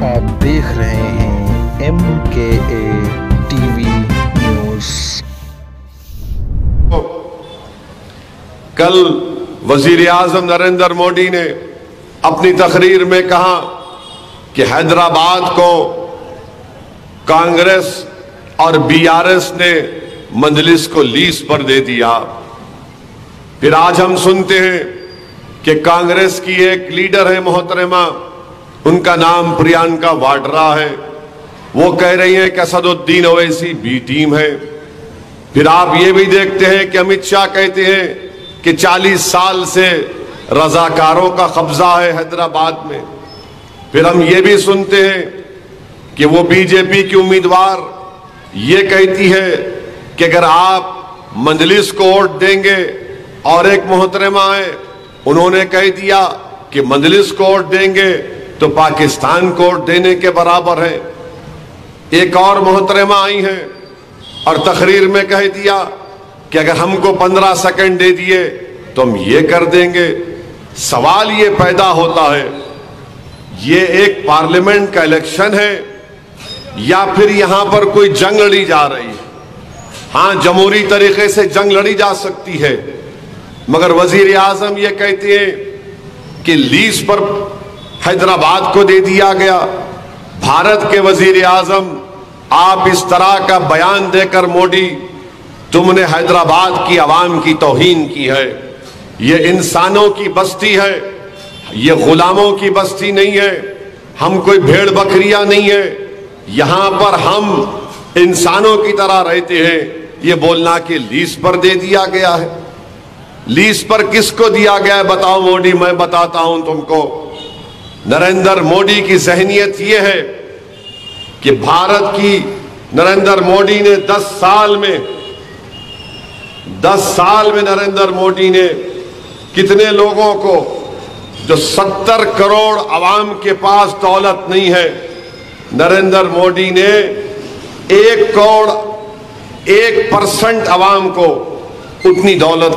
आप देख रहे हैं MKA टीवी न्यूज़। कल वजीर आजम नरेंद्र मोदी ने अपनी तकरीर में कहा कि हैदराबाद को कांग्रेस और BRS ने मजलिस को लीज पर दे दिया। फिर आज हम सुनते हैं कि कांग्रेस की एक लीडर है मोहतरमा, उनका नाम प्रियंका वाड्रा है, वो कह रही है कि असदुद्दीन ओवैसी बी टीम है। फिर आप ये भी देखते हैं कि अमित शाह कहते हैं कि 40 साल से रजाकारों का कब्जा है हैदराबाद में। फिर हम ये भी सुनते हैं कि वो बीजेपी की उम्मीदवार ये कहती है कि अगर आप मजलिस को वोट देंगे, और एक मोहतरमा है उन्होंने कह दिया कि मजलिस को वोट देंगे तो पाकिस्तान को वोट देने के बराबर है। एक और मोहतरमा आई है और तकरीर में कह दिया कि अगर हमको 15 सेकंड दे दिए तो हम ये कर देंगे। सवाल ये पैदा होता है, ये एक पार्लियामेंट का इलेक्शन है या फिर यहां पर कोई जंग लड़ी जा रही है? हां, जमहूरी तरीके से जंग लड़ी जा सकती है, मगर वजीर आजम ये कहते हैं कि लीज पर हैदराबाद को दे दिया गया। भारत के वजीर आजम, आप इस तरह का बयान देकर मोदी, तुमने हैदराबाद की आवाम की तौहीन की है। ये इंसानों की बस्ती है, ये गुलामों की बस्ती नहीं है। हम कोई भेड़ बकरियां नहीं है, यहां पर हम इंसानों की तरह रहते हैं। ये बोलना कि लीज पर दे दिया गया है, लीज पर किसको दिया गया है बताओ मोदी? मैं बताता हूं तुमको। नरेंद्र मोदी की जहनियत यह है कि भारत की नरेंद्र मोदी ने 10 साल में नरेंद्र मोदी ने कितने लोगों को, जो 70 करोड़ आवाम के पास दौलत नहीं है, नरेंद्र मोदी ने 1% आवाम को उतनी दौलत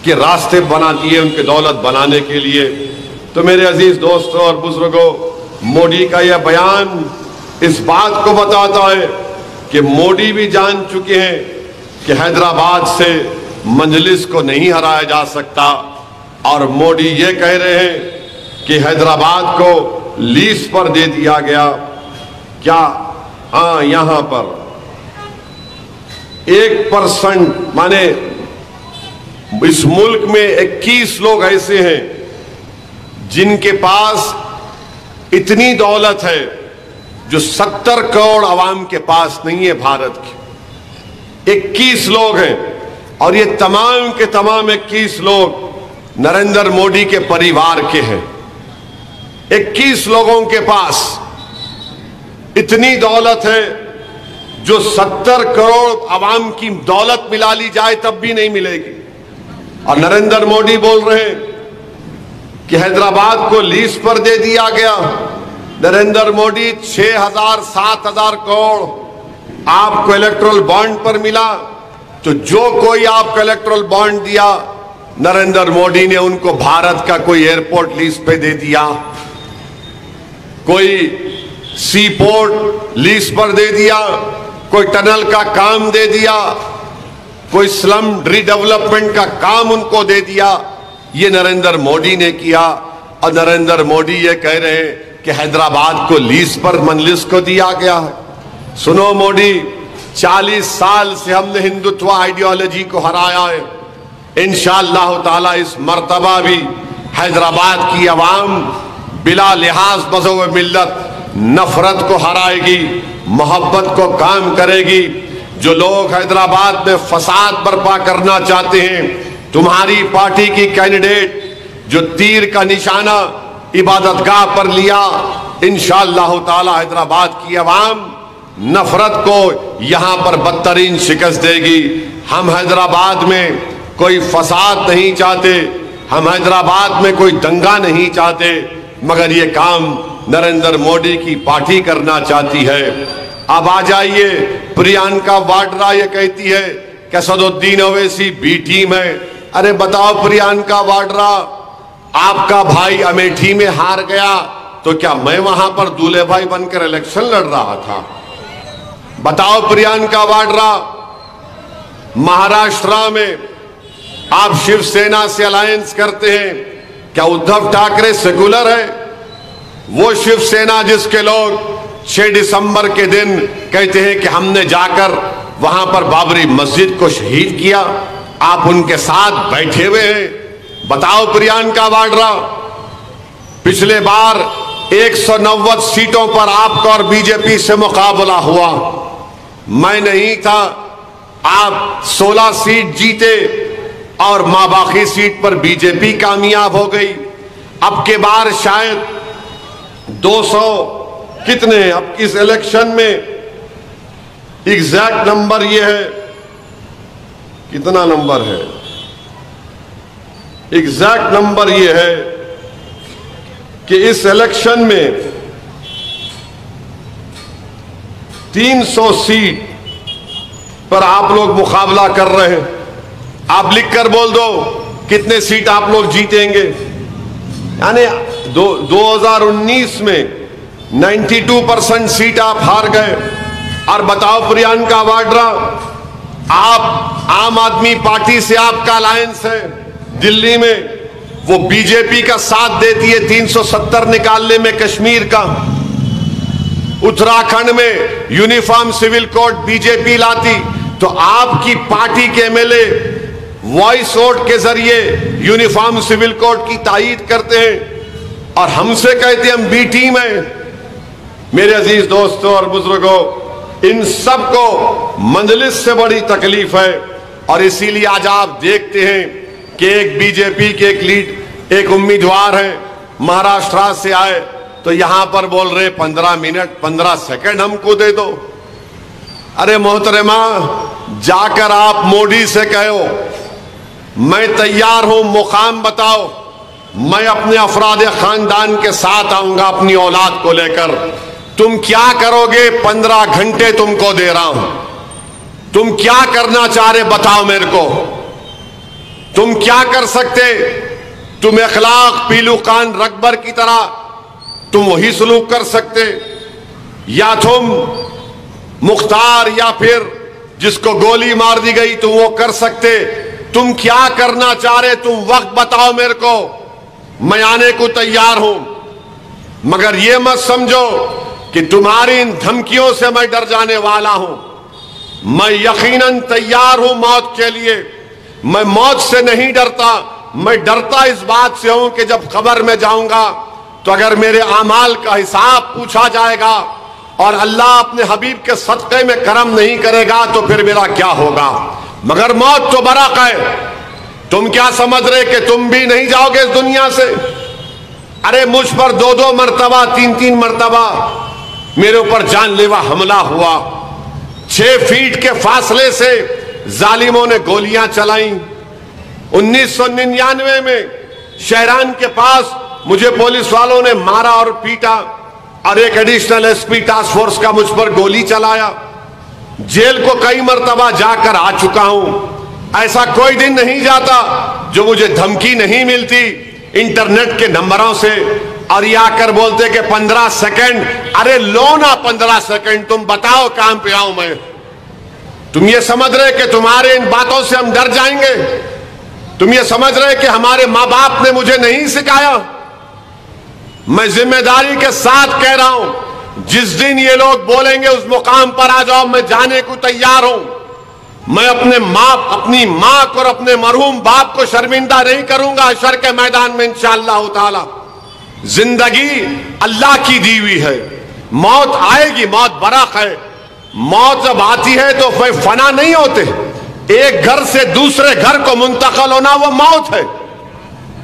के रास्ते बना दिए, उनके दौलत बनाने के लिए। तो मेरे अजीज दोस्तों और बुजुर्गों, मोदी का यह बयान इस बात को बताता है कि मोदी भी जान चुके हैं कि हैदराबाद से मजलिस को नहीं हराया जा सकता, और मोदी ये कह रहे हैं कि हैदराबाद को लीज पर दे दिया गया। क्या? हाँ, यहां पर 1% माने इस मुल्क में 21 लोग ऐसे हैं जिनके पास इतनी दौलत है जो 70 करोड़ आवाम के पास नहीं है। भारत के 21 लोग हैं, और ये तमाम के तमाम 21 लोग नरेंद्र मोदी के परिवार के हैं। 21 लोगों के पास इतनी दौलत है जो 70 करोड़ आवाम की दौलत मिला ली जाए तब भी नहीं मिलेगी। और नरेंद्र मोदी बोल रहे हैं कि हैदराबाद को लीज पर दे दिया गया। नरेंद्र मोदी 6,000-7,000 करोड़ आपको इलेक्ट्रल बॉन्ड पर मिला, तो जो कोई आपको इलेक्ट्रल बॉन्ड दिया, नरेंद्र मोदी ने उनको भारत का कोई एयरपोर्ट लीज पे दे दिया, कोई सी पोर्ट लीज पर दे दिया, कोई टनल का काम दे दिया, कोई स्लम रीडेवलपमेंट का काम उनको दे दिया। ये नरेंद्र मोदी ने किया। और नरेंद्र मोदी ये कह रहे हैं कि हैदराबाद को लीज पर मजलिस को दिया गया है। सुनो मोदी, 40 साल से हमने हिंदुत्व आइडियोलॉजी को हराया है। इंशाअल्लाह ताला इस मर्तबा भी हैदराबाद की आवाम बिला लिहाज मज़हब मिल्लत नफरत को हराएगी, मोहब्बत को काम करेगी। जो लोग हैदराबाद में फसाद बर्पा करना चाहते हैं, तुम्हारी पार्टी की कैंडिडेट जो तीर का निशाना इबादतगाह पर लिया, इंशाअल्लाह ताला हैदराबाद की आवाम नफरत को यहां पर बदतरीन शिकस्त देगी। हम हैदराबाद में कोई फसाद नहीं चाहते, हम हैदराबाद में कोई दंगा नहीं चाहते, मगर ये काम नरेंद्र मोदी की पार्टी करना चाहती है। अब आ जाइए, प्रियंका वाड्रा ये कहती है कि असदुद्दीन ओवैसी बी टीम है। अरे बताओ प्रियंका वाड्रा, आपका भाई अमेठी में हार गया, तो क्या मैं वहां पर दूल्हे भाई बनकर इलेक्शन लड़ रहा था? बताओ प्रियंका वाड्रा, महाराष्ट्र में आप शिवसेना से अलायंस करते हैं, क्या उद्धव ठाकरे सेकुलर है? वो शिवसेना जिसके लोग 6 दिसंबर के दिन कहते हैं कि हमने जाकर वहां पर बाबरी मस्जिद को शहीद किया, आप उनके साथ बैठे हुए हैं। बताओ प्रियंका वाड्रा, पिछले बार 190 सीटों पर आपका और बीजेपी से मुकाबला हुआ, मैं नहीं था, आप 16 सीट जीते और बाकी सीट पर बीजेपी कामयाब हो गई। अब के बार शायद 200 कितने, अब इस इलेक्शन में एग्जैक्ट नंबर ये है, कितना नंबर है, एग्जैक्ट नंबर ये है कि इस इलेक्शन में 300 सीट पर आप लोग मुकाबला कर रहे हैं। आप लिखकर बोल दो कितने सीट आप लोग जीतेंगे। यानी 2019 में 92% सीट आप हार गए। और बताओ प्रियंका वाड्रा, आप आम आदमी पार्टी से आपका अलायंस है, दिल्ली में वो बीजेपी का साथ देती है 370 निकालने में कश्मीर का। उत्तराखंड में यूनिफॉर्म सिविल कोड बीजेपी लाती तो आपकी पार्टी के एमएलए वॉइस वोट के जरिए यूनिफॉर्म सिविल कोड की तायीद करते हैं और हमसे कहते हैं हम बी टीम है। मेरे अजीज दोस्तों और बुजुर्गों, इन सबको मंजलिस से बड़ी तकलीफ है और इसीलिए आज आप देखते हैं कि एक बीजेपी के एक उम्मीदवार है, महाराष्ट्र से आए तो यहां पर बोल रहे 15 मिनट 15 सेकंड हमको दे दो। अरे मोहतरमा, जाकर आप मोदी से कहो मैं तैयार हूं, मुकाम बताओ, मैं अपने अफराद खानदान के साथ आऊंगा अपनी औलाद को लेकर। तुम क्या करोगे? 15 घंटे तुमको दे रहा हूं, तुम क्या करना चाह रहे बताओ मेरे को। तुम क्या कर सकते? तुम अखलाक पीलू खान रकबर की तरह तुम वही सलूक कर सकते, या तुम मुख्तार या फिर जिसको गोली मार दी गई तुम वो कर सकते। तुम क्या करना चाह रहे? तुम वक्त बताओ मेरे को, मैं आने को तैयार हूं। मगर ये मत समझो कि तुम्हारी इन धमकियों से मैं डर जाने वाला हूं। मैं यकीनन तैयार हूं मौत के लिए। मैं मौत से नहीं डरता, मैं डरता इस बात से हूं कि जब कब्र में जाऊंगा तो अगर मेरे आमाल का हिसाब पूछा जाएगा और अल्लाह अपने हबीब के सदक़े में करम नहीं करेगा तो फिर मेरा क्या होगा। मगर मौत तो बरक है। तुम क्या समझ रहे कि तुम भी नहीं जाओगे इस दुनिया से? अरे मुझ पर 2-2 मरतबा 3-3 मरतबा मेरे ऊपर जानलेवा हमला हुआ। 6 फीट के फासले से जालिमों ने गोलियां चलाई। 1999 में शहरान के पास मुझे पुलिस वालों ने मारा और पीटा और एक एडिशनल एसपी टास्क फोर्स का मुझ पर गोली चलाया। जेल को कई मरतबा जाकर आ चुका हूं। ऐसा कोई दिन नहीं जाता जो मुझे धमकी नहीं मिलती इंटरनेट के नंबरों से। और ये आकर बोलते कि 15 सेकंड, अरे लो ना 15 सेकंड, तुम बताओ काम पे आऊं मैं। तुम ये समझ रहे कि तुम्हारे इन बातों से हम डर जाएंगे? तुम ये समझ रहे कि हमारे माँ बाप ने मुझे नहीं सिखाया? मैं जिम्मेदारी के साथ कह रहा हूं, जिस दिन ये लोग बोलेंगे उस मुकाम पर आ जाओ, मैं जाने को तैयार हूं। मैं अपनी मां को और अपने मरहूम बाप को शर्मिंदा नहीं करूंगा हशर के मैदान में इंशाअल्लाह ताला। जिंदगी अल्लाह की दी हुई है, मौत आएगी, मौत बरक है। मौत जब आती है तो कोई फना नहीं होते। एक घर से दूसरे घर को मुंतकिल होना वो मौत है,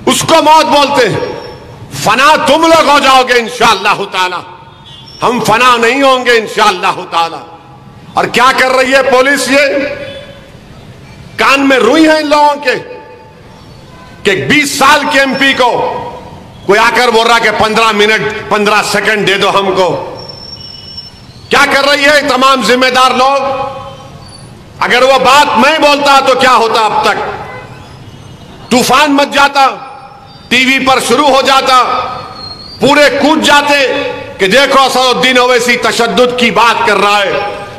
उसको मौत बोलते हैं। फना तुम लोग हो जाओगे इंशाअल्लाह ताला, हम फना नहीं होंगे इंशाअल्लाह ताला। और क्या कर रही है पुलिस? ये कान में रुई है इन लोगों के कि 20 साल के एमपी को कोई आकर बोल रहा कि 15 मिनट 15 सेकंड दे दो हमको। क्या कर रही है तमाम जिम्मेदार लोग? अगर वो बात मैं बोलता तो क्या होता? अब तक तूफान मच जाता, टीवी पर शुरू हो जाता, पूरे कूद जाते कि देखो असदुद्दीन ओवैसी तशद्दुद की बात कर रहा है,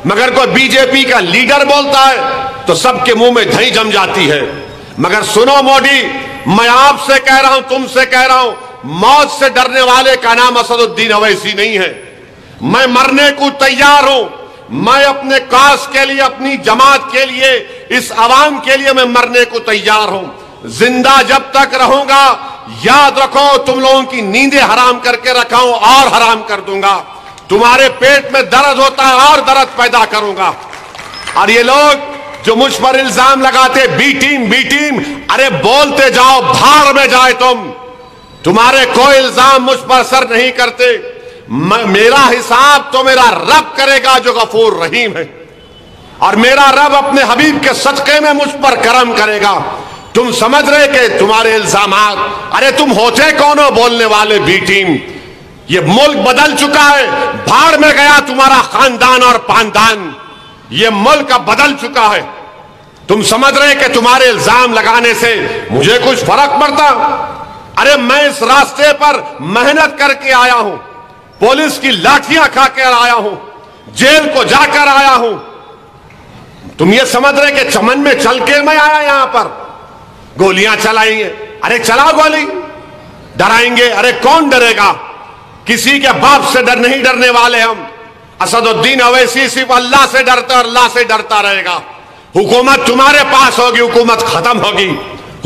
मगर कोई बीजेपी का लीडर बोलता है तो सबके मुंह में दही जम जाती है। मगर सुनो मोदी, मैं आपसे कह रहा हूं, तुमसे कह रहा हूं, मौत से डरने वाले का नाम असदुद्दीन ओवैसी नहीं है। मैं मरने को तैयार हूं, मैं अपने कास के लिए, अपनी जमात के लिए, इस आवाम के लिए मैं मरने को तैयार हूं। जिंदा जब तक रहूंगा, याद रखो, तुम लोगों की नींदें हराम करके रखा हूं और हराम कर दूंगा। तुम्हारे पेट में दर्द होता है और दर्द पैदा करूंगा। और ये लोग जो मुझ पर इल्जाम लगाते बी टीम, अरे बोलते जाओ, भाड़ में जाए तुम्हारे कोई इल्जाम मुझ पर असर नहीं करते। मेरा हिसाब तो मेरा रब करेगा जो गफूर रहीम है, और मेरा रब अपने हबीब के सदके में मुझ पर करम करेगा। तुम समझ रहे कि तुम्हारे इल्जामात, अरे तुम होते कौन हो बोलने वाले बी टीम? ये मुल्क बदल चुका है, भाड़ में गया तुम्हारा खानदान और पानदान। ये मुल्क अब बदल चुका है। तुम समझ रहे कि तुम्हारे इल्जाम लगाने से मुझे कुछ फर्क पड़ता? अरे मैं इस रास्ते पर मेहनत करके आया हूं, पुलिस की लाठियां खाकर आया हूं, जेल को जाकर आया हूं। तुम ये समझ रहे कि चमन में चल के मैं आया यहां पर? गोलियां चलाएंगे, अरे चलाओ गोली। डराएंगे, अरे कौन डरेगा? किसी के बाप से नहीं डरने वाले हम। असदुद्दीन ओवैसी सिर्फ अल्लाह से डरता, अल्लाह से डरता रहेगा। हुकूमत तुम्हारे पास होगी, हुकूमत खत्म होगी।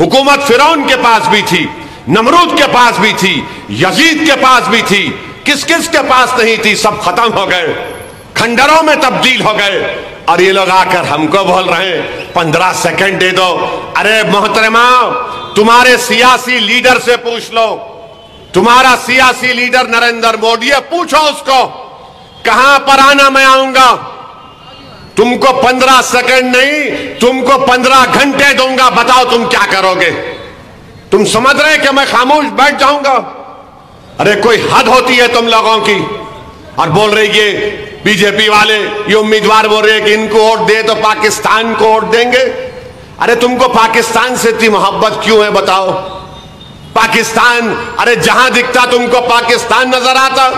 हुकूमत फिरौन के पास भी थी, नमरूद के पास भी थी, यजीद के पास भी थी, किस किस के पास नहीं थी, सब खत्म हो गए, खंडरों में तब्दील हो गए। और ये लोग आकर हमको बोल रहे हैं 15 सेकंड दे दो। अरे मोहतरमा, तुम्हारे सियासी लीडर से पूछ लो। तुम्हारा सियासी लीडर नरेंद्र मोदी है, पूछो उसको कहां पर आना, मैं आऊंगा। तुमको 15 सेकंड नहीं, तुमको 15 घंटे दूंगा, बताओ तुम क्या करोगे? तुम समझ रहे कि मैं खामोश बैठ जाऊंगा? अरे कोई हद होती है तुम लोगों की। और बोल रही ये बीजेपी वाले, ये उम्मीदवार बोल रहे कि इनको वोट दे तो पाकिस्तान को वोट देंगे। अरे तुमको पाकिस्तान से इतनी मोहब्बत क्यों है बताओ? पाकिस्तान, अरे जहां दिखता तुमको पाकिस्तान नजर आता।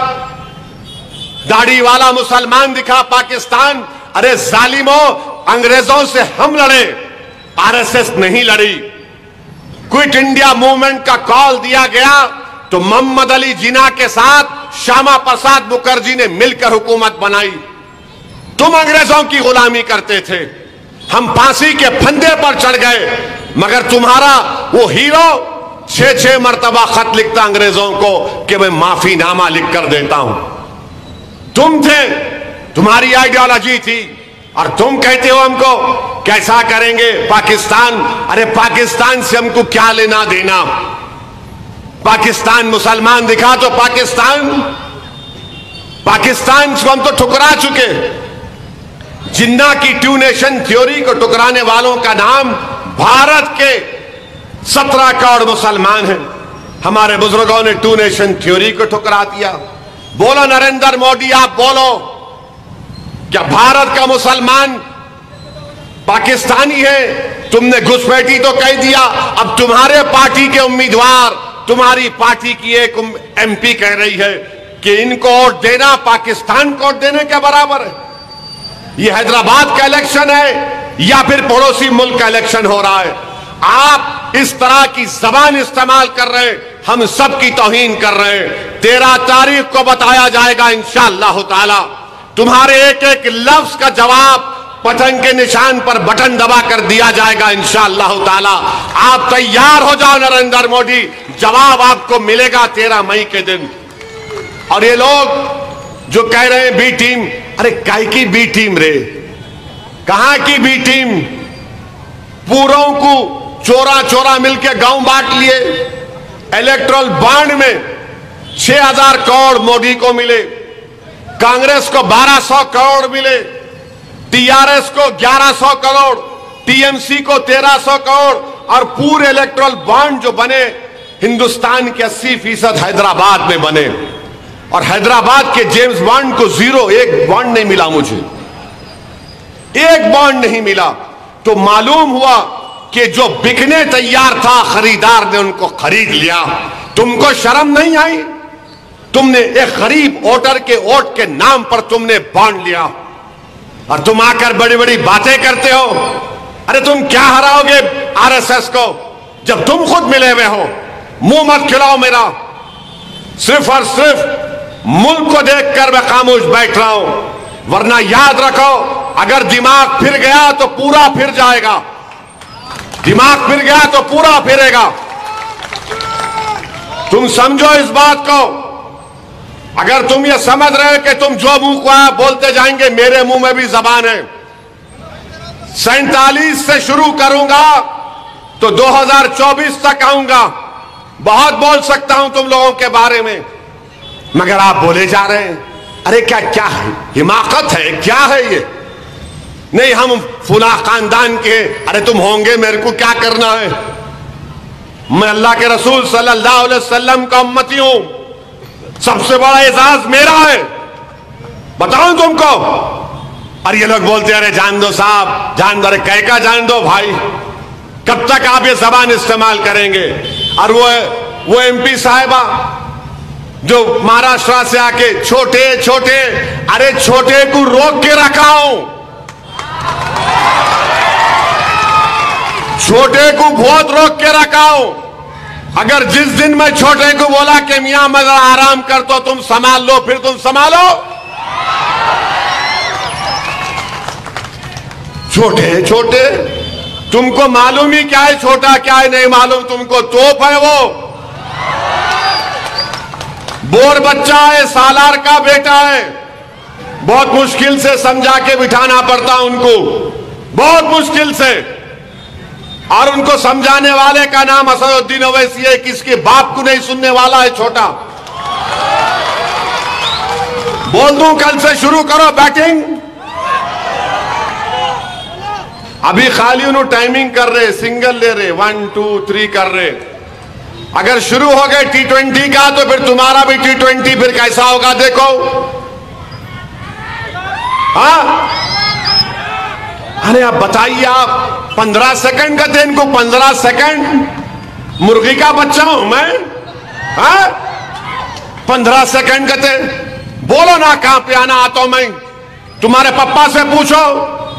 दाढ़ी वाला मुसलमान दिखा पाकिस्तान। अरे जालिमो, अंग्रेजों से हम लड़े, आरएसएस नहीं लड़ी। क्विट इंडिया मूवमेंट का कॉल दिया गया तो मोहम्मद अली जिन्ना के साथ श्यामा प्रसाद मुखर्जी ने मिलकर हुकूमत बनाई। तुम अंग्रेजों की गुलामी करते थे, हम फांसी के फंदे पर चढ़ गए, मगर तुम्हारा वो हीरो 6-6 मरतबा खत लिखता अंग्रेजों को कि मैं माफीनामा लिख कर देता हूं। तुम थे, तुम्हारी आइडियोलॉजी थी, और तुम कहते हो हमको कैसा करेंगे पाकिस्तान। अरे पाकिस्तान से हमको क्या लेना देना? पाकिस्तान मुसलमान दिखा तो पाकिस्तान को हम तो ठुकरा चुके। जिन्ना की टू नेशन थ्योरी को ठुकराने वालों का नाम भारत के 17 करोड़ मुसलमान हैं। हमारे बुजुर्गों ने टू नेशन थ्योरी को ठुकरा दिया। बोलो नरेंद्र मोदी, आप बोलो, क्या भारत का मुसलमान पाकिस्तानी है? तुमने घुसपैठी तो कह दिया। अब तुम्हारे पार्टी के उम्मीदवार, तुम्हारी पार्टी की एक एमपी कह रही है कि इनको वोट देना पाकिस्तान को वोट देने के बराबर है। यह हैदराबाद का इलेक्शन है या फिर पड़ोसी मुल्क का इलेक्शन हो रहा है? आप इस तरह की जबान इस्तेमाल कर रहे हैं, हम सब की तौहीन कर रहे हैं। 13 तारीख को बताया जाएगा इंशाअल्लाह ताला। तुम्हारे एक एक लफ्ज का जवाब पतंग के निशान पर बटन दबा कर दिया जाएगा इंशाअल्लाह ताला। आप तैयार हो जाओ नरेंद्र मोदी, जवाब आपको मिलेगा 13 मई के दिन। और ये लोग जो कह रहे हैं बी टीम, अरे काय की बी टीम रे? कहां की बी टीम? पूरों को चोरा चोरा मिलकर गांव बांट लिए। इलेक्ट्रल बॉन्ड में 6000 करोड़ मोदी को मिले, कांग्रेस को 1200 करोड़ मिले, टीआरएस को 1100 करोड़, टीएमसी को 1300 करोड़, और पूरे इलेक्ट्रल बॉन्ड जो बने हिंदुस्तान के 80% हैदराबाद में बने। और हैदराबाद के जेम्स बॉन्ड को 0, एक बॉन्ड नहीं मिला, मुझे एक बॉन्ड नहीं मिला। तो मालूम हुआ कि जो बिकने तैयार था खरीदार ने उनको खरीद लिया। तुमको शर्म नहीं आई? तुमने एक गरीब वोटर के वोट के नाम पर तुमने बांट लिया और तुम आकर बड़ी बड़ी बातें करते हो। अरे तुम क्या हराओगे आरएसएस को जब तुम खुद मिले हुए हो। मुंह मत खिलाओ मेरा, सिर्फ और सिर्फ मुल्क को देखकर मैं खामोश बैठ रहा हूं, वरना याद रखो अगर दिमाग फिर गया तो पूरा फिर जाएगा। दिमाग फिर गया तो पूरा फिरेगा। तुम समझो इस बात को। अगर तुम ये समझ रहे हो कि तुम जो मुंह को आया बोलते जाएंगे, मेरे मुंह में भी जबान है। 47 से शुरू करूंगा तो 2024 तक आऊंगा। बहुत बोल सकता हूं तुम लोगों के बारे में, मगर आप बोले जा रहे हैं। अरे क्या क्या है, हिमाकत है, क्या है ये? नहीं हम फुला खानदान के, अरे तुम होंगे, मेरे को क्या करना है? मैं अल्लाह के रसूल सल्लल्लाहु अलैहि वसल्लम का उम्मती हूं। सबसे बड़ा एजाज मेरा है, बताऊं तुमको? और ये लोग बोलते हैं अरे जान दो साहब, जान दो। अरे कह का जान दो भाई, कब तक आप ये जबान इस्तेमाल करेंगे? और वो एमपी साहिबा जो महाराष्ट्र से आके छोटे छोटे, अरे छोटे को रोक के रखा हूं, छोटे को बहुत रोक के रखा हूं। अगर जिस दिन मैं छोटे को बोला कि मियां मैं आराम कर तो तुम संभाल लो, फिर तुम संभालो। छोटे छोटे, तुमको मालूम ही क्या है छोटा क्या है नहीं मालूम तुमको। तोप है वो, बोर बच्चा है, सालार का बेटा है। बहुत मुश्किल से समझा के बिठाना पड़ता उनको, बहुत मुश्किल से। और उनको समझाने वाले का नाम असदुद्दीन ओवैसी है, किसके बाप को नहीं सुनने वाला है छोटा। बोल दूं कल से शुरू करो बैटिंग। अभी खाली उन्होंने टाइमिंग कर रहे, सिंगल ले रहे, 1 2 3 कर रहे। अगर शुरू हो गए T20 का तो फिर तुम्हारा भी T20 फिर कैसा होगा देखो। हाँ अरे आप बताइए, आप 15 सेकंड का थे इनको, 15 सेकंड। मुर्गी का बच्चा हूं मैं? हाँ 15 सेकंड का थे। बोलो ना कहां पे आना आता हूं मैं। तुम्हारे पप्पा से पूछो,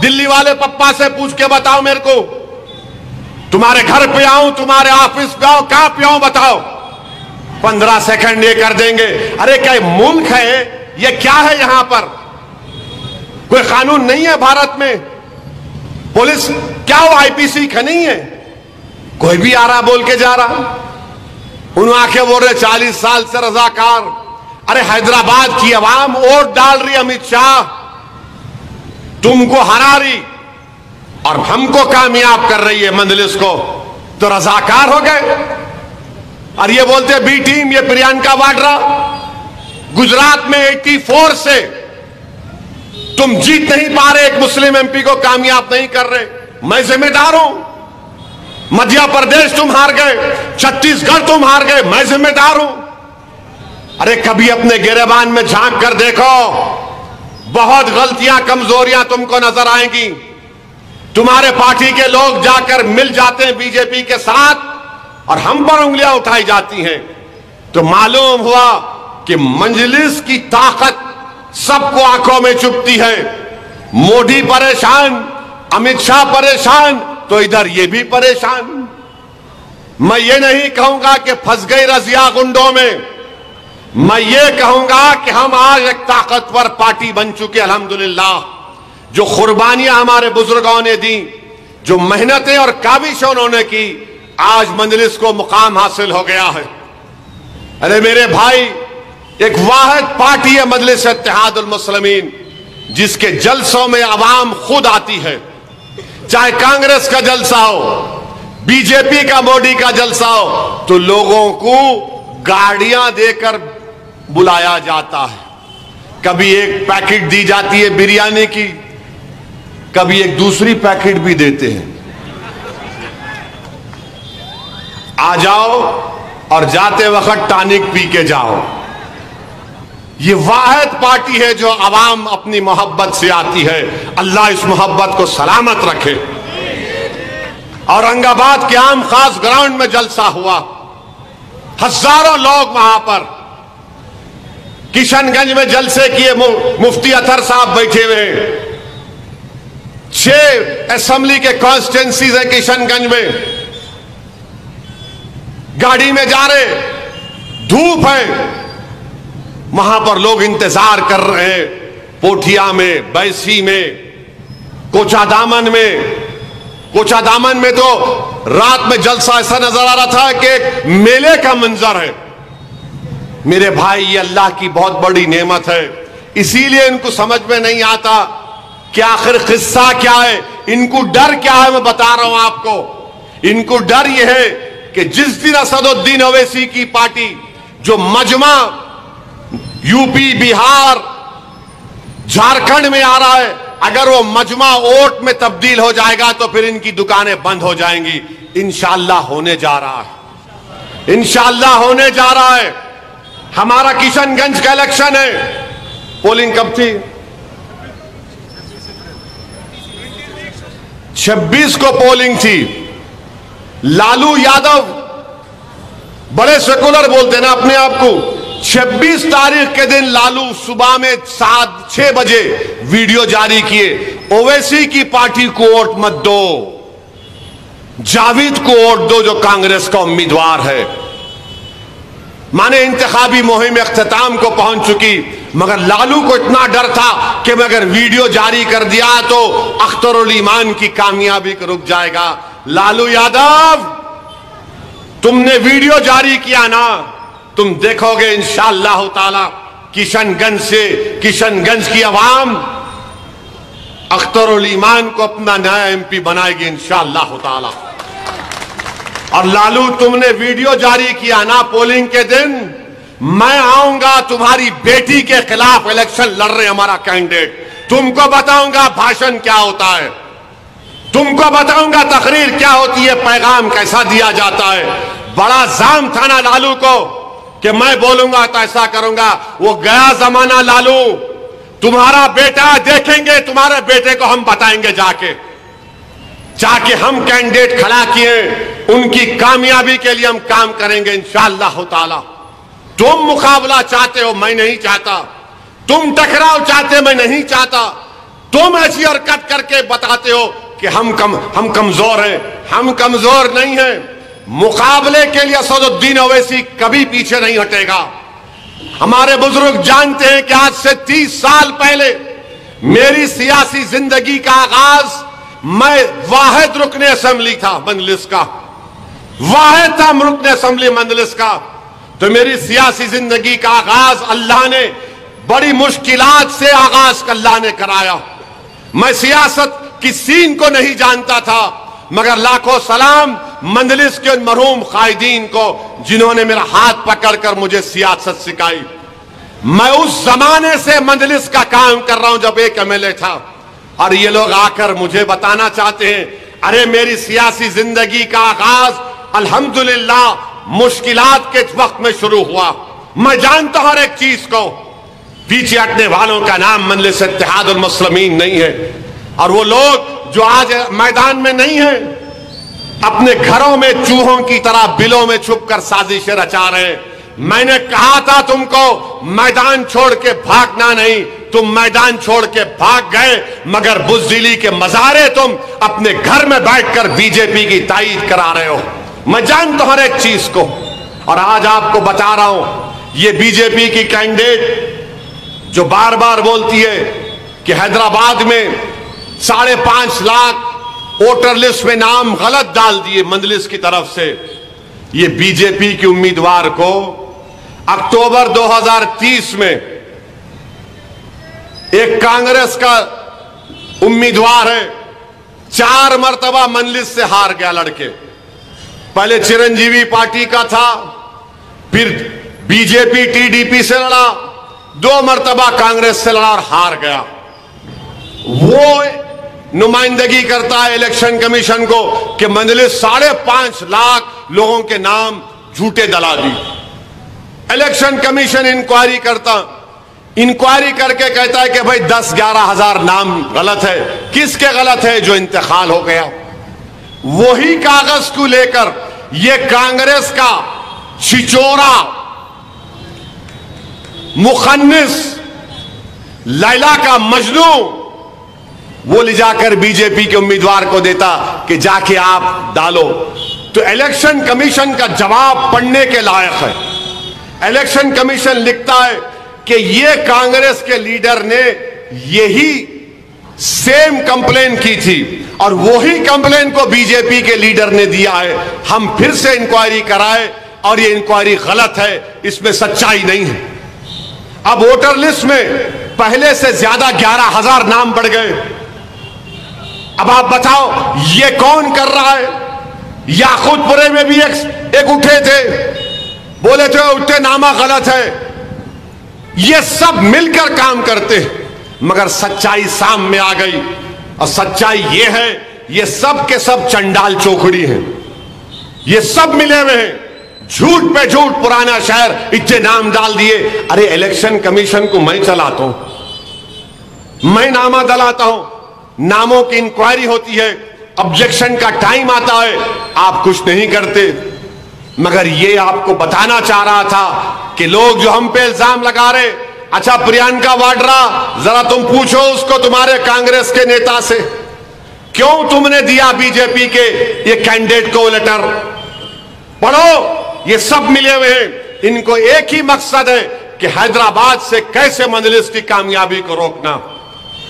दिल्ली वाले पप्पा से पूछ के बताओ मेरे को। तुम्हारे घर पे आऊं, तुम्हारे ऑफिस पे आऊं, कहां पे आऊं बताओ। 15 सेकंड ये कर देंगे। अरे क्या मुल्क है ये? क्या है यहां पर? कोई कानून नहीं है भारत में? पुलिस क्या वो आईपीसी का नहीं है? कोई भी आ रहा बोल के जा रहा। उन्होंने आंखें बोल रहे 40 साल से रजाकार। अरे हैदराबाद की आवाम वोट डाल रही, अमित शाह तुमको हरा रही और हमको कामयाब कर रही है मंजलिस को, तो रजाकार हो गए। और ये बोलते बी टीम, ये प्रियंका वाड्रा। गुजरात में 84 से तुम जीत नहीं पा रहे, एक मुस्लिम एमपी को कामयाब नहीं कर रहे, मैं जिम्मेदार हूं। मध्य प्रदेश तुम हार गए, छत्तीसगढ़ तुम हार गए, मैं जिम्मेदार हूं। अरे कभी अपने गिरेबान में झांक कर देखो, बहुत गलतियां कमजोरियां तुमको नजर आएंगी। तुम्हारे पार्टी के लोग जाकर मिल जाते हैं बीजेपी के साथ और हम पर उंगलियां उठाई जाती हैं, तो मालूम हुआ कि मंजलिस की ताकत सबको आंखों में चुभती है। मोदी परेशान, अमित शाह परेशान, तो इधर ये भी परेशान। मैं ये नहीं कहूंगा कि फंस गई रजिया गुंडों में, मैं ये कहूंगा कि हम आज एक ताकतवर पार्टी बन चुके अल्हम्दुलिल्लाह। जो कुर्बानियां हमारे बुजुर्गों ने दी, जो मेहनतें और काबिश उन्होंने की, आज मंजलिस को मुकाम हासिल हो गया है। अरे मेरे भाई, एक वाहिद पार्टी है मजलिस इत्तेहादुल मुस्लिमीन, जिसके जलसों में आवाम खुद आती है। चाहे कांग्रेस का जलसा हो, बीजेपी का, मोदी का जलसा हो, तो लोगों को गाड़ियां देकर बुलाया जाता है। कभी एक पैकेट दी जाती है बिरयानी की, कभी एक दूसरी पैकेट भी देते हैं। आ जाओ और जाते वक्त टॉनिक पी के जाओ। ये वाहिद पार्टी है जो अवाम अपनी मोहब्बत से आती है। अल्लाह इस मोहब्बत को सलामत रखे। औरंगाबाद के आम खास ग्राउंड में जलसा हुआ, हजारों लोग वहां पर। किशनगंज में जलसे किए मुफ्ती अतर साहब बैठे हुए हैं। 6 असेंबली के कॉन्स्टिट्यूंसीज है किशनगंज में। गाड़ी में जा रहे, धूप है, वहां पर लोग इंतजार कर रहे हैं। पोठिया में, बैसी में, कोचादामन में। कोचादामन में तो रात में जलसा ऐसा नजर आ रहा था कि एक मेले का मंजर है। मेरे भाई, ये अल्लाह की बहुत बड़ी नेमत है, इसीलिए इनको समझ में नहीं आता कि आखिर किस्सा क्या है, इनको डर क्या है। मैं बता रहा हूं आपको, इनको डर यह है कि जिस दिन असदुद्दीन ओवैसी की पार्टी जो मजमा यूपी, बिहार, झारखंड में आ रहा है, अगर वो मजमा वोट में तब्दील हो जाएगा तो फिर इनकी दुकानें बंद हो जाएंगी। इंशाअल्लाह होने जा रहा है, इंशाअल्लाह होने जा रहा है। हमारा किशनगंज का इलेक्शन है। पोलिंग कब थी? 26 को पोलिंग थी। लालू यादव बड़े सेकुलर बोलते ना अपने आप को। 26 तारीख के दिन लालू सुबह में 6 बजे वीडियो जारी किए, ओवैसी की पार्टी को वोट मत दो, जावेद को वोट दो जो कांग्रेस का उम्मीदवार है। माने इंतखाबी मुहिम इख्तिताम को पहुंच चुकी, मगर लालू को इतना डर था कि मैं अगर वीडियो जारी कर दिया तो अख्तरुल ईमान की कामयाबी को रुक जाएगा। लालू यादव, तुमने वीडियो जारी किया ना, तुम देखोगे इंशाअल्लाह ताला किशनगंज से, किशनगंज की आवाम अख्तरुल ईमान को अपना नया एमपी बनाएगी इंशाअल्लाह ताला। और लालू, तुमने वीडियो जारी किया ना पोलिंग के दिन, मैं आऊंगा तुम्हारी बेटी के खिलाफ इलेक्शन लड़ रहे हमारा कैंडिडेट, तुमको बताऊंगा भाषण क्या होता है, तुमको बताऊंगा तकरीर क्या होती है, पैगाम कैसा दिया जाता है। बड़ा जाम था ना लालू को कि मैं बोलूंगा तो ऐसा करूंगा। वो गया जमाना लालू, तुम्हारा बेटा देखेंगे, तुम्हारे बेटे को हम बताएंगे जाके हम कैंडिडेट खड़ा किए, उनकी कामयाबी के लिए हम काम करेंगे इंशाअल्लाह ताला। तुम मुकाबला चाहते हो, मैं नहीं चाहता। तुम टकराव चाहते, मैं नहीं चाहता। तुम ऐसी हरकत करके बताते हो कि हम कमजोर हैं। हम कमजोर नहीं हैं। मुकाबले के लिए असदुद्दीन ओवैसी कभी पीछे नहीं हटेगा। हमारे बुजुर्ग जानते हैं कि आज से 30 साल पहले मेरी सियासी जिंदगी का आगाज, मैं वाहिद रुकने असेंबली था मजलिस का, वाहिद था रुकने असेंबली मजलिस का। तो मेरी सियासी जिंदगी का आगाज अल्लाह ने बड़ी मुश्किलात से आगाज अल्लाह ने कराया। मैं सियासत की सीन को नहीं जानता था, मगर लाखों सलाम मंजलिस के उन मरहूम कायदीन को जिन्होंने मेरा हाथ पकड़कर मुझे सियासत सिखाई। मैं उस जमाने से मंजलिस का काम कर रहा हूं जब एक एमएलए था, और ये लोग आकर मुझे बताना चाहते हैं, अरे मेरी सियासी जिंदगी का आगाज अल्हम्दुलिल्लाह मुश्किलात के वक्त में शुरू हुआ। मैं जानता हूं हर एक चीज को। पीछे हटने वालों का नाम मजलिस इत्तेहादुल मुस्लिमीन नहीं है। और वो लोग जो आज मैदान में नहीं है, अपने घरों में चूहों की तरह बिलों में छुपकर साजिशें रचा रहे हैं। मैंने कहा था तुमको मैदान छोड़ के भागना नहीं, तुम मैदान छोड़ के भाग गए, मगर बुज़दिली के मजारे तुम अपने घर में बैठकर बीजेपी की तायीद करा रहे हो। मैं जानता हूं हर एक चीज को, और आज आपको बता रहा हूं, ये बीजेपी की कैंडिडेट जो बार बार बोलती है कि हैदराबाद में 5.5 लाख वोटर लिस्ट में नाम गलत डाल दिए मंजलिस की तरफ से, ये बीजेपी के उम्मीदवार को अक्टूबर 2030 में एक कांग्रेस का उम्मीदवार है, 4 मरतबा मंजलिस से हार गया लड़के। पहले चिरंजीवी पार्टी का था, फिर बीजेपी टीडीपी से लड़ा, 2 मरतबा कांग्रेस से लड़ा और हार गया। वो नुमाइंदगी करता है इलेक्शन कमीशन को कि मंजलिस 5.5 लाख लोगों के नाम झूठे दला दी। इलेक्शन कमीशन इंक्वायरी करता, इंक्वायरी करके कहता है कि भाई 10-11 हजार नाम गलत है। किसके गलत है? जो इंतकाल हो गया। वही कागज को लेकर ये कांग्रेस का छिचोरा मुखन्निस, लैला का मजनू, वो ले जाकर बीजेपी के उम्मीदवार को देता कि जाके आप डालो। तो इलेक्शन कमीशन का जवाब पढ़ने के लायक है। इलेक्शन कमीशन लिखता है कि ये कांग्रेस के लीडर ने यही सेम कंप्लेन की थी और वही कंप्लेन को बीजेपी के लीडर ने दिया है। हम फिर से इंक्वायरी कराए और ये इंक्वायरी गलत है, इसमें सच्चाई नहीं है। अब वोटर लिस्ट में पहले से ज्यादा 11,000 नाम बढ़ गए। अब आप बताओ ये कौन कर रहा है? याकूतपुरे में भी एक उठे थे, बोले थे उठे नामा गलत है। ये सब मिलकर काम करते हैं, मगर सच्चाई सामने आ गई और सच्चाई ये है, ये सब के सब चंडाल चौकड़ी हैं। ये सब मिले हुए हैं, झूठ पे झूठ, पुराना शहर इतने नाम डाल दिए। अरे इलेक्शन कमीशन को मैं चलाता हूं, मैं नामा दलाता हूं, नामों की इंक्वायरी होती है, ऑब्जेक्शन का टाइम आता है, आप कुछ नहीं करते। मगर ये आपको बताना चाह रहा था कि लोग जो हम पे इल्जाम लगा रहे, अच्छा प्रियंका वाड्रा, जरा तुम पूछो उसको तुम्हारे कांग्रेस के नेता से, क्यों तुमने दिया बीजेपी के ये कैंडिडेट को लेटर? पढ़ो, ये सब मिले हुए हैं। इनको एक ही मकसद है कि हैदराबाद से कैसे मजलिस की कामयाबी को रोकना।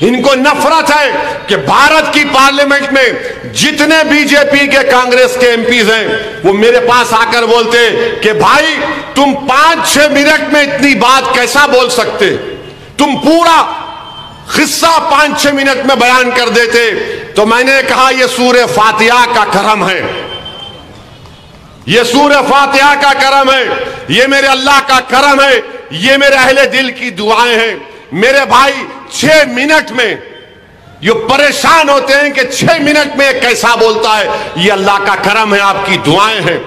इनको नफरत है कि भारत की पार्लियामेंट में जितने बीजेपी के कांग्रेस के एमपीज हैं वो मेरे पास आकर बोलते कि भाई तुम 5-6 मिनट में इतनी बात कैसा बोल सकते, तुम पूरा किस्सा 5-6 मिनट में बयान कर देते। तो मैंने कहा यह सूरह फातिहा का करम है, ये सूरह फातिहा का करम है, ये मेरे अल्लाह का करम है, ये मेरे अहले दिल की दुआएं हैं। मेरे भाई 6 मिनट में ये परेशान होते हैं कि 6 मिनट में कैसा बोलता है। ये अल्लाह का करम है, आपकी दुआएं हैं,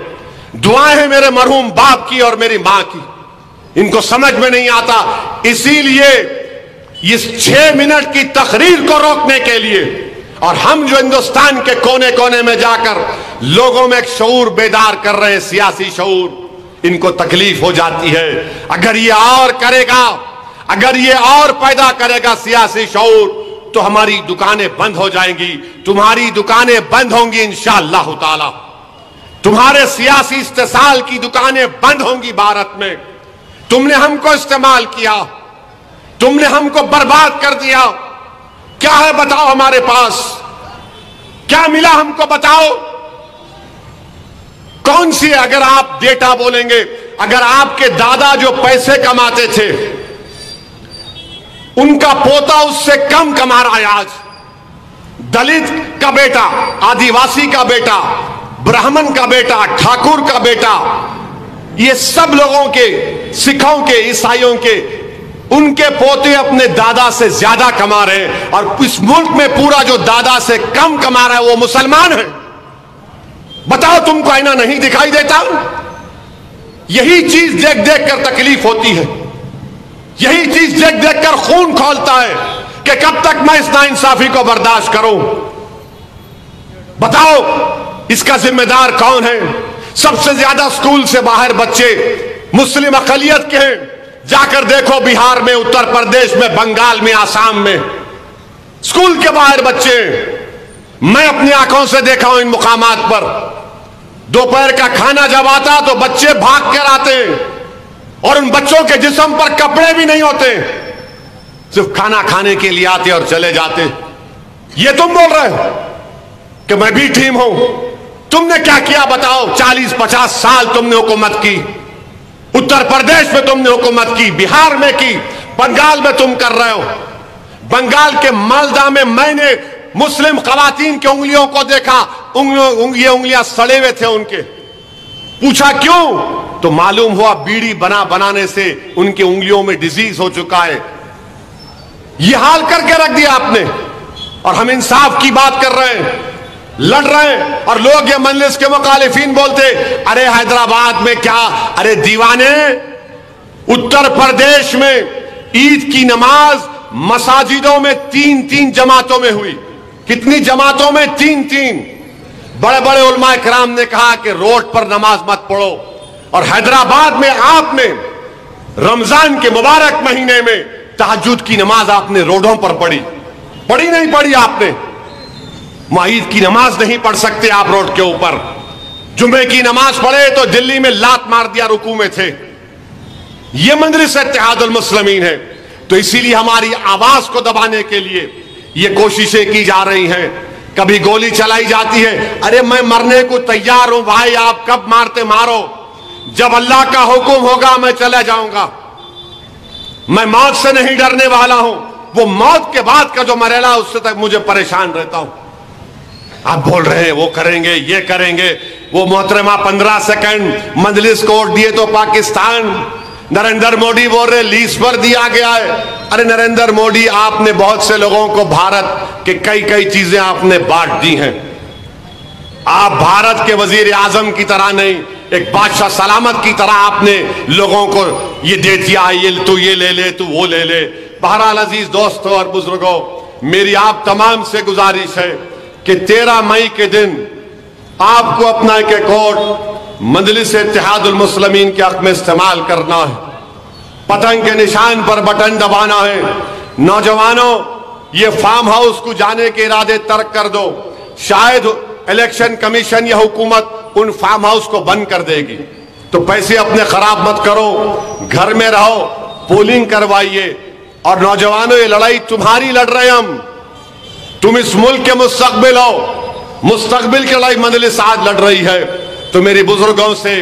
दुआएं हैं मेरे मरहूम बाप की और मेरी मां की। इनको समझ में नहीं आता, इसीलिए इस 6 मिनट की तकरीर को रोकने के लिए और हम जो हिंदुस्तान के कोने कोने में जाकर लोगों में एक शऊर बेदार कर रहे हैं, सियासी शऊर, इनको तकलीफ हो जाती है। अगर ये और करेगा, अगर ये और पैदा करेगा सियासी शऊर, तो हमारी दुकानें बंद हो जाएंगी, तुम्हारी दुकानें बंद होंगी इंशाअल्लाह ताला, तुम्हारे सियासी इस्तेसाल की दुकानें बंद होंगी भारत में। तुमने हमको इस्तेमाल किया, तुमने हमको बर्बाद कर दिया। क्या है बताओ, हमारे पास क्या मिला हमको बताओ, कौन सी? अगर आप डेटा बोलेंगे, अगर आपके दादा जो पैसे कमाते थे उनका पोता उससे कम कमा रहा है आज, दलित का बेटा, आदिवासी का बेटा, ब्राह्मण का बेटा, ठाकुर का बेटा, ये सब लोगों के, सिखों के, ईसाइयों के, उनके पोते अपने दादा से ज्यादा कमा रहे हैं। और इस मुल्क में पूरा जो दादा से कम कमा रहा है वो मुसलमान है। बताओ, तुमको आईना नहीं दिखाई देता? यही चीज देख देख कर तकलीफ होती है, यही चीज देख देख कर खून खौलता है कि कब तक मैं इस नाइंसाफी को बर्दाश्त करूं। बताओ, इसका जिम्मेदार कौन है? सबसे ज्यादा स्कूल से बाहर बच्चे मुस्लिम अकलियत के हैं। जाकर देखो बिहार में, उत्तर प्रदेश में, बंगाल में, आसाम में, स्कूल के बाहर बच्चे। मैं अपनी आंखों से देखा हूं इन मुकामात पर। दोपहर का खाना जब आता तो बच्चे भाग कर आते हैं और उन बच्चों के जिस्म पर कपड़े भी नहीं होते, सिर्फ खाना खाने के लिए आते और चले जाते। ये तुम बोल रहे हो कि मैं भी टीम हूं? तुमने क्या किया बताओ? 40-50 साल तुमने हुकूमत की, उत्तर प्रदेश में तुमने हुकूमत की, बिहार में की, बंगाल में तुम कर रहे हो। बंगाल के मालदा में मैंने मुस्लिम खवातीन की उंगलियों को देखा, ये उंगलियां सड़े हुए थे उनके। पूछा क्यों? तो मालूम हुआ बीड़ी बनाने से उनकी उंगलियों में डिजीज हो चुका है। यह हाल करके रख दिया आपने, और हम इंसाफ की बात कर रहे हैं, लड़ रहे हैं, और लोग ये मजलिस के मुखालिफिन बोलते अरे हैदराबाद में क्या, अरे दीवाने, उत्तर प्रदेश में ईद की नमाज मसाजिदों में 3-3 जमातों में हुई। कितनी जमातों में? 3-3। बड़े बड़े उलमाए किराम ने कहा कि रोड पर नमाज मत पढ़ो। और हैदराबाद में आपने रमजान के मुबारक महीने में तहज्जुद की नमाज आपने रोडों पर पढ़ी नहीं पढ़ी आपने? ईद की नमाज नहीं पढ़ सकते आप रोड के ऊपर। जुमे की नमाज पढ़े तो दिल्ली में लात मार दिया रुकू में थे। यह मजलिस इत्तेहादुल मुस्लिमीन है। तो इसीलिए हमारी आवाज को दबाने के लिए ये कोशिशें की जा रही हैं। कभी गोली चलाई जाती है, अरे मैं मरने को तैयार हूं भाई, आप कब मारते मारो, जब अल्लाह का हुक्म होगा मैं चला जाऊंगा, मैं मौत से नहीं डरने वाला हूं। वो मौत के बाद का जो मरेला उससे तक मुझे परेशान रहता हूं। आप बोल रहे हैं वो करेंगे ये करेंगे। वो मोहतरमा 15 सेकंड मजलिस को वोट दिए तो पाकिस्तान, नरेंद्र मोदी बोल रहे लीज पर दिया गया है। अरे नरेंद्र मोदी, आपने बहुत से लोगों को भारत के कई चीजें आपने बांट दी हैं। आप भारत के वजीर आजम की तरह नहीं, एक बादशाह सलामत की तरह आपने लोगों को ये दे दिया, ये तू ये ले ले, तू वो ले ले। बहरहाल अजीज दोस्तों और बुजुर्गों, मेरी आप तमाम से गुजारिश है कि 13 मई के दिन आपको अपना एक वोट मजलिस इत्तेहादुल मुस्लिमीन के हक में इस्तेमाल करना है। पतंग के निशान पर बटन दबाना है। नौजवानों, ये फार्म हाउस को जाने के इरादे तर्क कर दो। शायद इलेक्शन कमीशन या हुकूमत उन फार्म हाउस को बंद कर देगी, तो पैसे अपने खराब मत करो, घर में रहो, पोलिंग करवाइए। और नौजवानों, ये लड़ाई तुम्हारी लड़ रहे हम, तुम इस मुल्क के मुस्तकबिल हो, मुस्तकबिल की लड़ाई मजलिस आज लड़ रही है। तो मेरी बुजुर्गों से,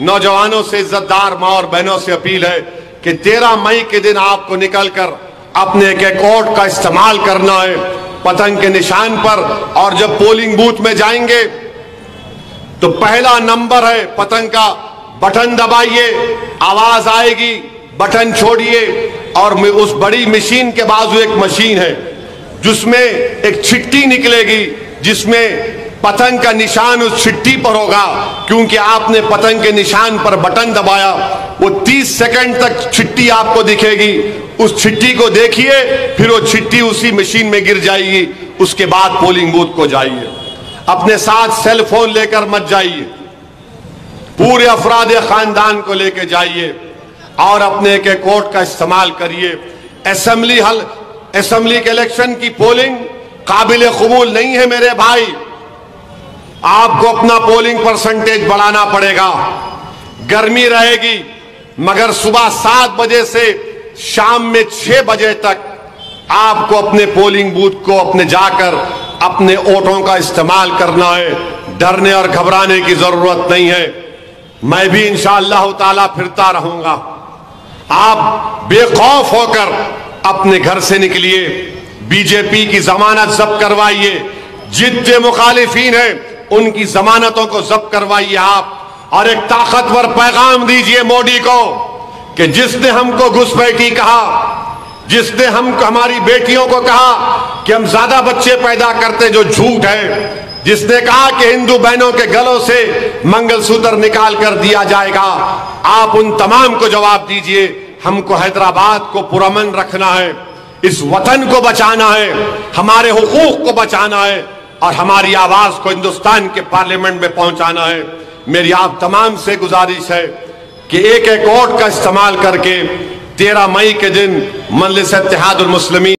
नौजवानों से, इज्जतदार माँ और बहनों से अपील है कि 13 मई के दिन आपको निकलकर अपने एक वोट का इस्तेमाल करना है पतंग के निशान पर। और जब पोलिंग बूथ में जाएंगे तो पहला नंबर है पतंग का, बटन दबाइए, आवाज आएगी, बटन छोड़िए। और उस बड़ी मशीन के बाजू एक मशीन है जिसमें एक चिट्ठी निकलेगी, जिसमें पतंग का निशान उस चिट्ठी पर होगा। क्योंकि आपने पतंग के निशान पर बटन दबाया, वो 30 सेकंड तक चिट्ठी आपको दिखेगी। उस चिट्ठी को देखिए, फिर वो चिट्ठी उसी मशीन में गिर जाएगी। उसके बाद पोलिंग बूथ को जाइए। अपने साथ सेल फोन लेकर मत जाइए, पूरे अफराद खानदान को लेकर जाइए और अपने एक वोट का इस्तेमाल करिए। असेंबली के इलेक्शन की पोलिंग काबिल कबूल नहीं है मेरे भाई। आपको अपना पोलिंग परसेंटेज बढ़ाना पड़ेगा। गर्मी रहेगी, मगर सुबह 7 बजे से शाम में 6 बजे तक आपको अपने पोलिंग बूथ को अपने जाकर अपने वोटों का इस्तेमाल करना है। डरने और घबराने की जरूरत नहीं है। मैं भी इंशाअल्लाह ताला फिरता रहूंगा। आप बेखौफ होकर अपने घर से निकलिए, बीजेपी की जमानत जब्त करवाइए, जितने मुखालिफिन हैं उनकी जमानतों को जब्त करवाइए आप। और एक ताकतवर पैगाम दीजिए मोदी को कि जिसने हमको घुसपैठी कहा, जिसने हमारी बेटियों को कहा कि हम ज्यादा बच्चे पैदा करते, जो झूठ है, जिसने कहा कि हिंदू बहनों के गलों से मंगलसूत्र निकाल कर दिया जाएगा, आप उन तमाम को जवाब दीजिए। हमको हैदराबाद को पुरअमन रखना है, इस वतन को बचाना है, हमारे हुकूक को बचाना है और हमारी आवाज को हिंदुस्तान के पार्लियामेंट में पहुंचाना है। मेरी आप तमाम से गुजारिश है कि एक वोट का इस्तेमाल करके 13 मई के दिन मजलिस इत्तेहादुल मुस्लिमीन